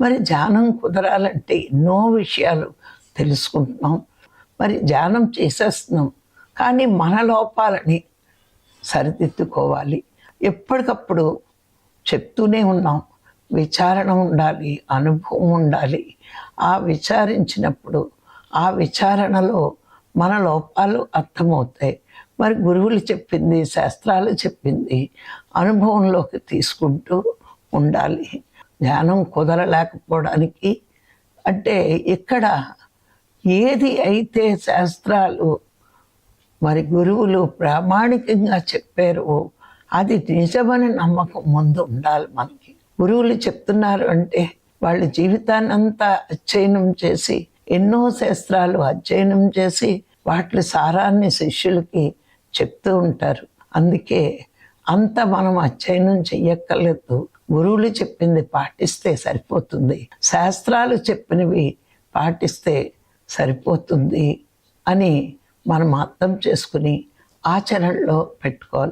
మరి ధ్యానం కుదరాలంటే ఎన్నో విషయాలు తెలుసుకుంటున్నాం, మరి ధ్యానం చేసేస్తున్నాం. కానీ మన లోపాలని సరిదిద్దుకోవాలి. ఎప్పటికప్పుడు చెప్తూనే ఉన్నాం, విచారణ ఉండాలి, అనుభవం ఉండాలి. ఆ విచారించినప్పుడు ఆ విచారణలో మన లోపాలు అర్థమవుతాయి. మరి గురువులు చెప్పింది, శాస్త్రాలు చెప్పింది అనుభవంలోకి తీసుకుంటూ ఉండాలి. ధ్యానం కుదరలేకపోవడానికి అంటే ఇక్కడ ఏది అయితే శాస్త్రాలు మరి గురువులు ప్రామాణికంగా చెప్పారో అది నిజమని నమ్మకం ముందు ఉండాలి మనకి. గురువులు చెప్తున్నారు అంటే వాళ్ళ జీవితాన్నంతా అధ్యయనం చేసి, ఎన్నో శాస్త్రాలు అధ్యయనం చేసి వాటి సారాన్ని శిష్యులకి చెప్తూ ఉంటారు. అందుకే అంత మనం అధ్యయనం చెయ్యక్కర్లేదు, గురువులు చెప్పింది పాటిస్తే సరిపోతుంది, శాస్త్రాలు చెప్పినవి పాటిస్తే సరిపోతుంది అని మనం అర్థం చేసుకుని ఆచరణలో పెట్టుకోవాలి.